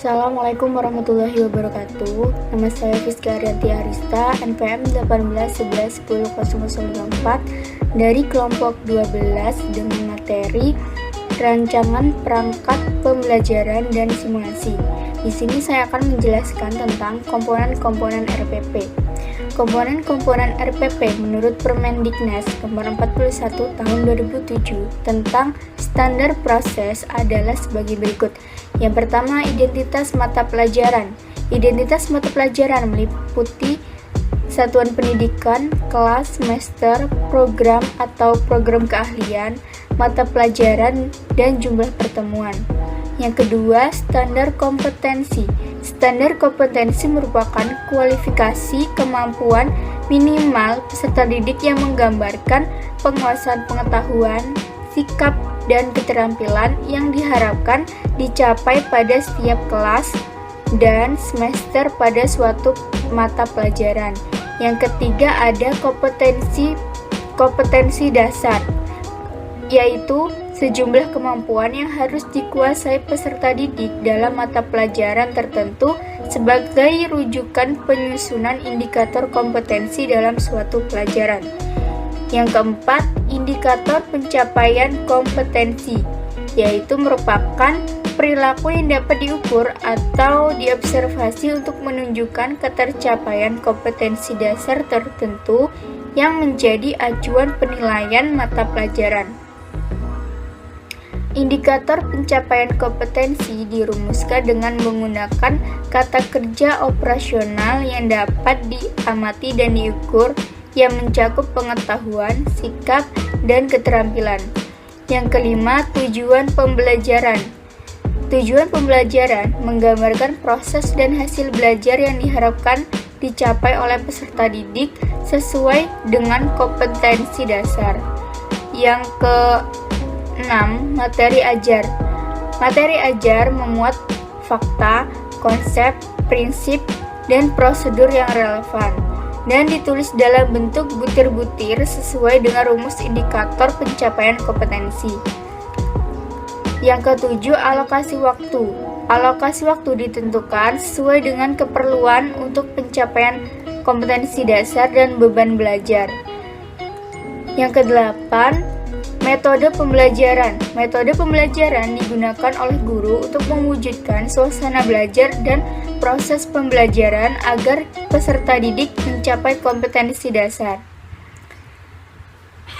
Assalamualaikum warahmatullahi wabarakatuh. Nama saya Fiska Arianti Arista, NPM 18111004 dari kelompok 12 dengan materi Rancangan Perangkat Pembelajaran dan Simulasi. Di sini saya akan menjelaskan tentang komponen-komponen RPP. Komponen-komponen RPP menurut Permendiknas Nomor 41 Tahun 2007 tentang standar proses adalah sebagai berikut. Yang pertama, identitas mata pelajaran. Identitas mata pelajaran meliputi satuan pendidikan, kelas, semester, program atau program keahlian, mata pelajaran, dan jumlah pertemuan. Yang kedua, standar kompetensi. Standar kompetensi merupakan kualifikasi kemampuan minimal peserta didik yang menggambarkan penguasaan pengetahuan, sikap, dan keterampilan yang diharapkan dicapai pada setiap kelas dan semester pada suatu mata pelajaran. Yang ketiga ada kompetensi dasar, yaitu sejumlah kemampuan yang harus dikuasai peserta didik dalam mata pelajaran tertentu sebagai rujukan penyusunan indikator kompetensi dalam suatu pelajaran. Yang keempat, indikator pencapaian kompetensi, yaitu merupakan perilaku yang dapat diukur atau diobservasi untuk menunjukkan ketercapaian kompetensi dasar tertentu yang menjadi acuan penilaian mata pelajaran. Indikator pencapaian kompetensi dirumuskan dengan menggunakan kata kerja operasional yang dapat diamati dan diukur yang mencakup pengetahuan, sikap, dan keterampilan. Yang kelima, tujuan pembelajaran. Tujuan pembelajaran menggambarkan proses dan hasil belajar yang diharapkan dicapai oleh peserta didik sesuai dengan kompetensi dasar. Yang keenam, materi ajar. Materi ajar memuat fakta, konsep, prinsip, dan prosedur yang relevan dan ditulis dalam bentuk butir-butir sesuai dengan rumus indikator pencapaian kompetensi. Yang ketujuh, alokasi waktu. Alokasi waktu ditentukan sesuai dengan keperluan untuk pencapaian kompetensi dasar dan beban belajar. Yang kedelapan, metode pembelajaran. Metode pembelajaran digunakan oleh guru untuk mewujudkan suasana belajar dan proses pembelajaran agar peserta didik mencapai kompetensi dasar.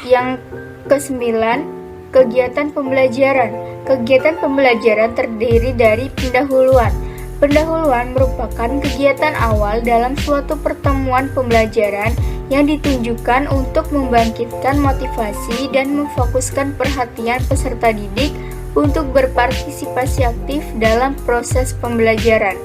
Yang kesembilan, kegiatan pembelajaran. Kegiatan pembelajaran terdiri dari pendahuluan. Pendahuluan merupakan kegiatan awal dalam suatu pertemuan pembelajaran yang ditunjukkan untuk membangkitkan motivasi dan memfokuskan perhatian peserta didik untuk berpartisipasi aktif dalam proses pembelajaran.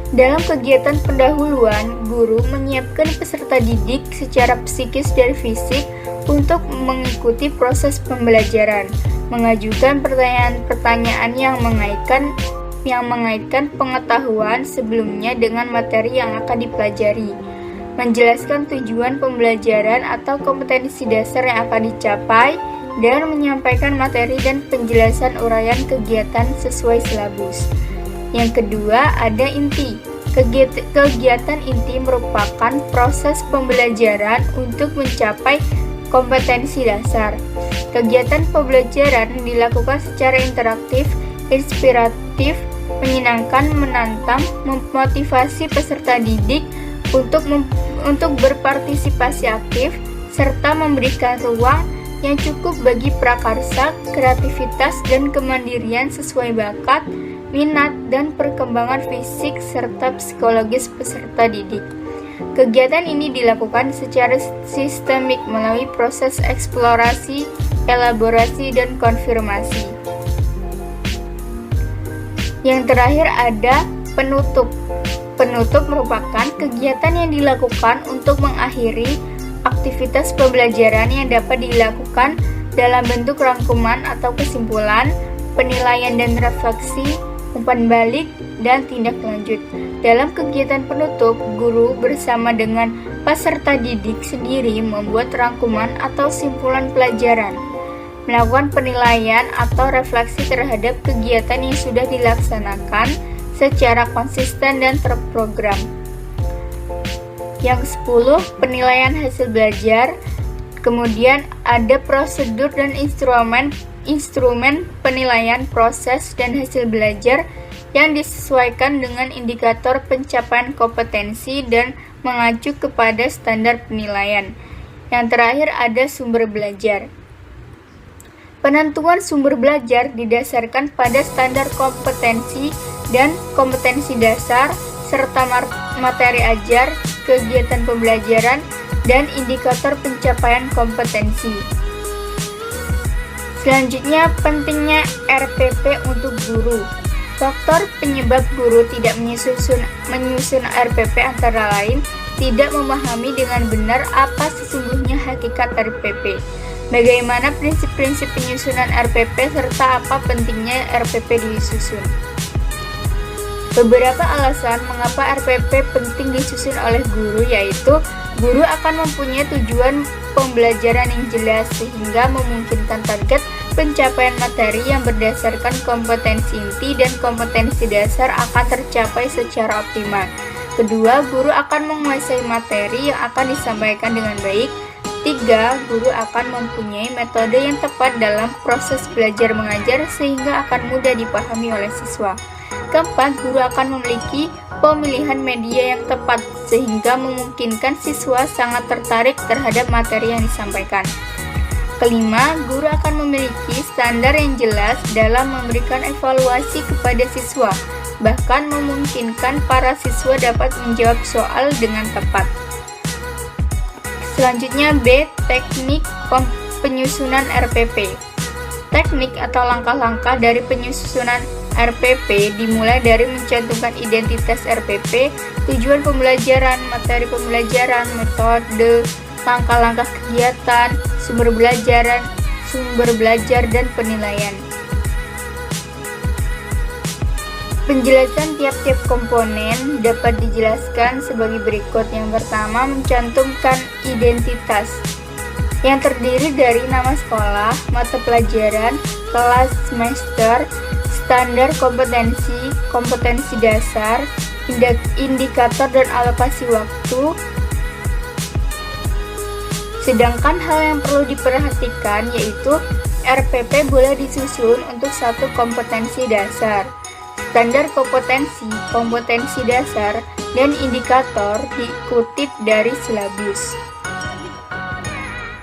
Dalam kegiatan pendahuluan, guru menyiapkan peserta didik secara psikis dan fisik untuk mengikuti proses pembelajaran, mengajukan pertanyaan-pertanyaan yang mengaitkan pengetahuan sebelumnya dengan materi yang akan dipelajari, menjelaskan tujuan pembelajaran atau kompetensi dasar yang akan dicapai, dan menyampaikan materi dan penjelasan uraian kegiatan sesuai silabus. Yang kedua, ada inti. Kegiatan inti merupakan proses pembelajaran untuk mencapai kompetensi dasar. Kegiatan pembelajaran dilakukan secara interaktif, inspiratif, menyenangkan, menantang, memotivasi peserta didik untuk berpartisipasi aktif, serta memberikan ruang yang cukup bagi prakarsa, kreativitas, dan kemandirian sesuai bakat, minat, dan perkembangan fisik serta psikologis peserta didik. Kegiatan ini dilakukan secara sistemik melalui proses eksplorasi, elaborasi, dan konfirmasi. Yang terakhir ada penutup. Penutup merupakan kegiatan yang dilakukan untuk mengakhiri aktivitas pembelajaran yang dapat dilakukan dalam bentuk rangkuman atau kesimpulan, penilaian dan refleksi, umpan balik, dan tindak lanjut. Dalam kegiatan penutup, guru bersama dengan peserta didik sendiri membuat rangkuman atau simpulan pelajaran. melakukan penilaian atau refleksi terhadap kegiatan yang sudah dilaksanakan secara konsisten dan terprogram. Yang 10, penilaian hasil belajar. Kemudian ada prosedur dan instrumen penilaian proses dan hasil belajar yang disesuaikan dengan indikator pencapaian kompetensi dan mengacu kepada standar penilaian. Yang terakhir ada sumber belajar. Penentuan sumber belajar didasarkan pada standar kompetensi dan kompetensi dasar, serta materi ajar, kegiatan pembelajaran, dan indikator pencapaian kompetensi. Selanjutnya, pentingnya RPP untuk guru. Faktor penyebab guru tidak menyusun RPP antara lain tidak memahami dengan benar apa sesungguhnya hakikat RPP, bagaimana prinsip-prinsip penyusunan RPP, serta apa pentingnya RPP disusun. Beberapa alasan mengapa RPP penting disusun oleh guru, yaitu guru akan mempunyai tujuan pembelajaran yang jelas sehingga memungkinkan target pencapaian materi yang berdasarkan kompetensi inti dan kompetensi dasar akan tercapai secara optimal. Kedua, guru akan menguasai materi yang akan disampaikan dengan baik. 3, guru akan mempunyai metode yang tepat dalam proses belajar mengajar sehingga akan mudah dipahami oleh siswa. Keempat, guru akan memiliki pemilihan media yang tepat sehingga memungkinkan siswa sangat tertarik terhadap materi yang disampaikan. Kelima, guru akan memiliki standar yang jelas dalam memberikan evaluasi kepada siswa, bahkan memungkinkan para siswa dapat menjawab soal dengan tepat. Selanjutnya B, teknik penyusunan RPP. Teknik atau langkah-langkah dari penyusunan RPP dimulai dari mencantumkan identitas RPP, tujuan pembelajaran, materi pembelajaran, metode, langkah-langkah kegiatan, sumber belajar, dan penilaian. Penjelasan tiap-tiap komponen dapat dijelaskan sebagai berikut. Yang pertama, mencantumkan identitas yang terdiri dari nama sekolah, mata pelajaran, kelas, semester, standar kompetensi, kompetensi dasar, indikator dan alokasi waktu. Sedangkan hal yang perlu diperhatikan yaitu RPP boleh disusun untuk satu kompetensi dasar. Standar kompetensi, kompetensi dasar, dan indikator dikutip dari silabus.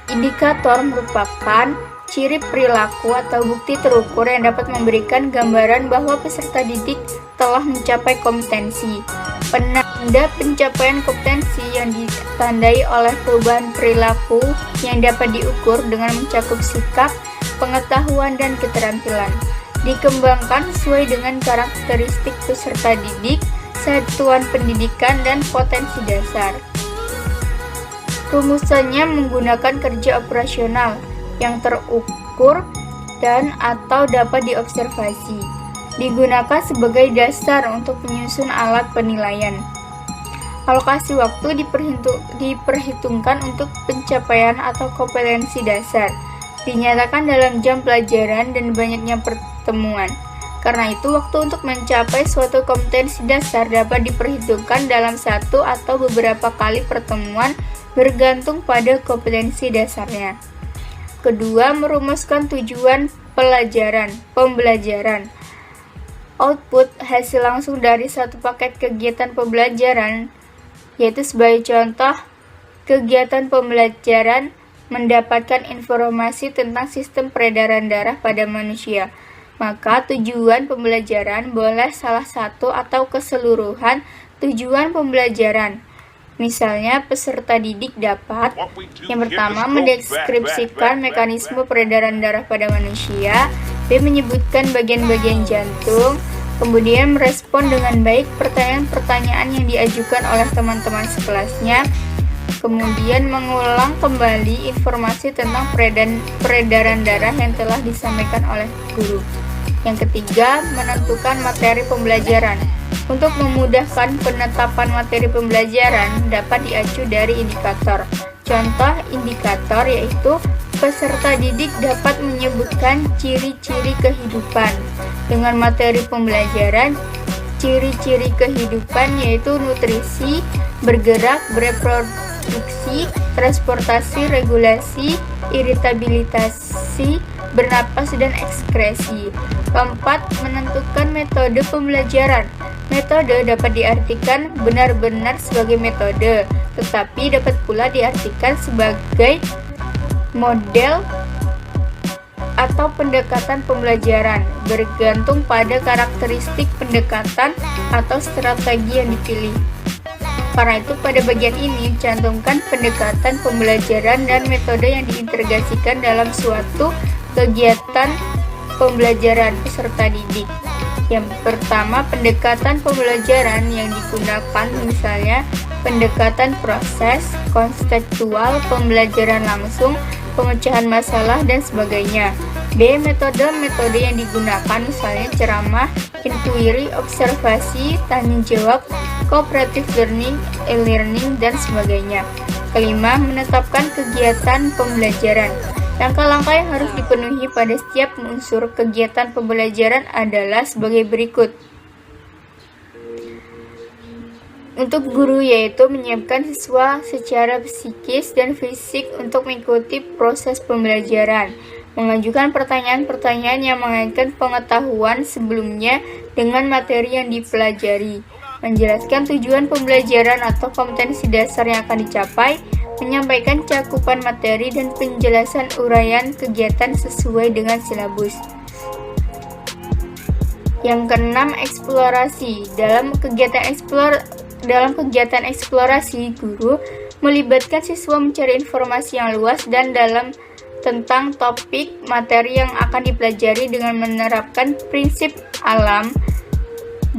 Indikator merupakan ciri perilaku atau bukti terukur yang dapat memberikan gambaran bahwa peserta didik telah mencapai kompetensi. Penanda pencapaian kompetensi yang ditandai oleh perubahan perilaku yang dapat diukur dengan mencakup sikap, pengetahuan, dan keterampilan. Dikembangkan sesuai dengan karakteristik peserta didik, satuan pendidikan, dan potensi dasar. Rumusannya menggunakan kerja operasional yang terukur dan atau dapat diobservasi. Digunakan sebagai dasar untuk menyusun alat penilaian. Alokasi waktu diperhitungkan untuk pencapaian atau kompetensi dasar. Dinyatakan dalam jam pelajaran dan banyaknya pertemuan. Karena itu, waktu untuk mencapai suatu kompetensi dasar dapat diperhitungkan dalam satu atau beberapa kali pertemuan bergantung pada kompetensi dasarnya. Kedua, merumuskan tujuan pembelajaran. Output hasil langsung dari satu paket kegiatan pembelajaran, yaitu sebagai contoh, kegiatan pembelajaran mendapatkan informasi tentang sistem peredaran darah pada manusia. Maka tujuan pembelajaran boleh salah satu atau keseluruhan tujuan pembelajaran. Misalnya, peserta didik dapat yang pertama mendeskripsikan mekanisme peredaran darah pada manusia, B menyebutkan bagian-bagian jantung, kemudian merespon dengan baik pertanyaan-pertanyaan yang diajukan oleh teman-teman sekelasnya, kemudian mengulang kembali informasi tentang peredaran darah yang telah disampaikan oleh guru. Yang ketiga, menentukan materi pembelajaran. Untuk memudahkan penetapan materi pembelajaran dapat diacu dari indikator. Contoh indikator yaitu peserta didik dapat menyebutkan ciri-ciri kehidupan. Dengan materi pembelajaran, ciri-ciri kehidupan yaitu nutrisi, bergerak, bereproduksi, transportasi, regulasi, iritabilitasi, bernapas, dan ekskresi. Keempat, menentukan metode pembelajaran. Metode dapat diartikan benar-benar sebagai metode, tetapi dapat pula diartikan sebagai model atau pendekatan pembelajaran, bergantung pada karakteristik pendekatan atau strategi yang dipilih. Karena itu pada bagian ini cantumkan pendekatan pembelajaran dan metode yang diintegrasikan dalam suatu kegiatan pembelajaran peserta didik. Yang pertama, pendekatan pembelajaran yang digunakan misalnya pendekatan proses, konseptual, pembelajaran langsung, pemecahan masalah, dan sebagainya. B. Metode-metode yang digunakan misalnya ceramah, inquiry, observasi, tanya jawab, cooperative learning, e-learning, dan sebagainya. Kelima, menetapkan kegiatan pembelajaran. Langkah-langkah yang harus dipenuhi pada setiap unsur kegiatan pembelajaran adalah sebagai berikut. Untuk guru yaitu menyiapkan siswa secara psikis dan fisik untuk mengikuti proses pembelajaran, mengajukan pertanyaan-pertanyaan yang mengaitkan pengetahuan sebelumnya dengan materi yang dipelajari, menjelaskan tujuan pembelajaran atau kompetensi dasar yang akan dicapai, menyampaikan cakupan materi dan penjelasan uraian kegiatan sesuai dengan silabus. Yang keenam, eksplorasi. Dalam kegiatan eksplorasi, guru melibatkan siswa mencari informasi yang luas dan dalam tentang topik materi yang akan dipelajari dengan menerapkan prinsip alam.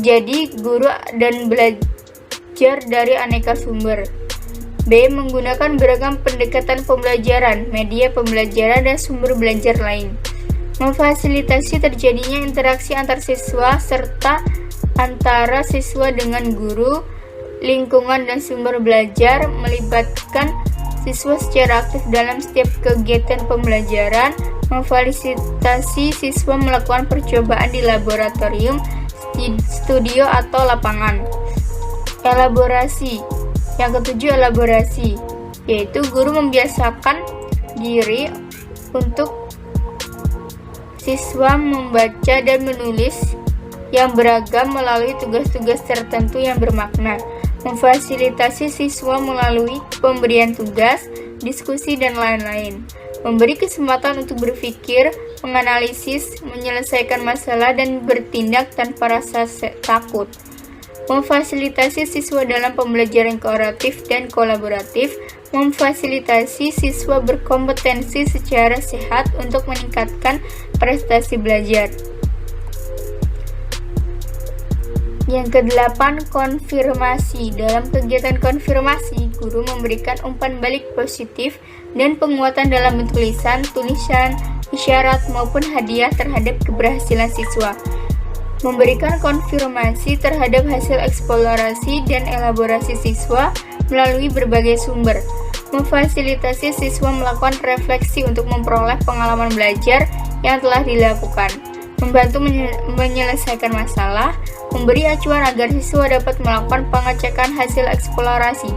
Jadi, guru dan belajar dari aneka sumber. B. Menggunakan beragam pendekatan pembelajaran, media pembelajaran, dan sumber belajar lain. Memfasilitasi terjadinya interaksi antar siswa serta antara siswa dengan guru, lingkungan, dan sumber belajar, melibatkan siswa secara aktif dalam setiap kegiatan pembelajaran, memfasilitasi siswa melakukan percobaan di laboratorium, studio, atau lapangan. Elaborasi. Yang ketujuh, elaborasi, yaitu guru membiasakan diri untuk siswa membaca dan menulis yang beragam melalui tugas-tugas tertentu yang bermakna, memfasilitasi siswa melalui pemberian tugas, diskusi, dan lain-lain, memberi kesempatan untuk berpikir, menganalisis, menyelesaikan masalah, dan bertindak tanpa rasa takut. Memfasilitasi siswa dalam pembelajaran kooperatif dan kolaboratif, memfasilitasi siswa berkompetensi secara sehat untuk meningkatkan prestasi belajar. Yang kedelapan, konfirmasi. Dalam kegiatan konfirmasi, guru memberikan umpan balik positif dan penguatan dalam bentuk tulisan, isyarat, maupun hadiah terhadap keberhasilan siswa. Memberikan konfirmasi terhadap hasil eksplorasi dan elaborasi siswa melalui berbagai sumber. Memfasilitasi siswa melakukan refleksi untuk memperoleh pengalaman belajar yang telah dilakukan. Membantu menyelesaikan masalah. Memberi acuan agar siswa dapat melakukan pengecekan hasil eksplorasi.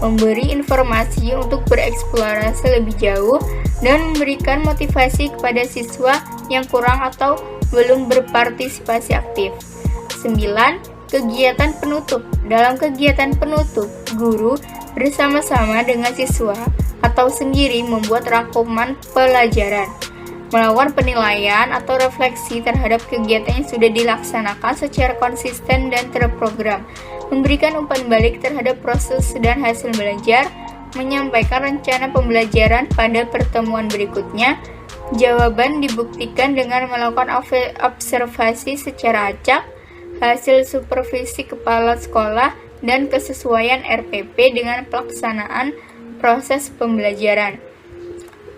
Memberi informasi untuk bereksplorasi lebih jauh dan memberikan motivasi kepada siswa yang kurang atau belum berpartisipasi aktif. 9. Kegiatan penutup. Dalam kegiatan penutup, guru bersama-sama dengan siswa atau sendiri membuat rangkuman pelajaran, melakukan penilaian atau refleksi terhadap kegiatan yang sudah dilaksanakan secara konsisten dan terprogram, memberikan umpan balik terhadap proses dan hasil belajar, menyampaikan rencana pembelajaran pada pertemuan berikutnya. Jawaban dibuktikan dengan melakukan observasi secara acak, hasil supervisi kepala sekolah, dan kesesuaian RPP dengan pelaksanaan proses pembelajaran.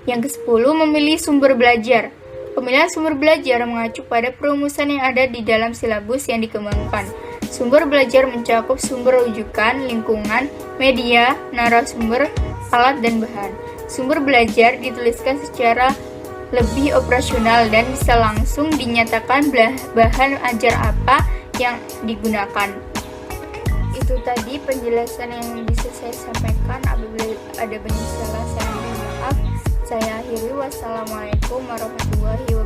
Yang ke-10, memilih sumber belajar. Pemilihan sumber belajar mengacu pada perumusan yang ada di dalam silabus yang dikembangkan. Sumber belajar mencakup sumber rujukan, lingkungan, media, narasumber, alat dan bahan. Sumber belajar dituliskan secara lebih operasional dan bisa langsung dinyatakan bahan ajar apa yang digunakan. Itu tadi penjelasan yang bisa saya sampaikan. Apabila ada banyak salah, saya mohon maaf. Saya akhiri. Wassalamualaikum warahmatullahi wabarakatuh.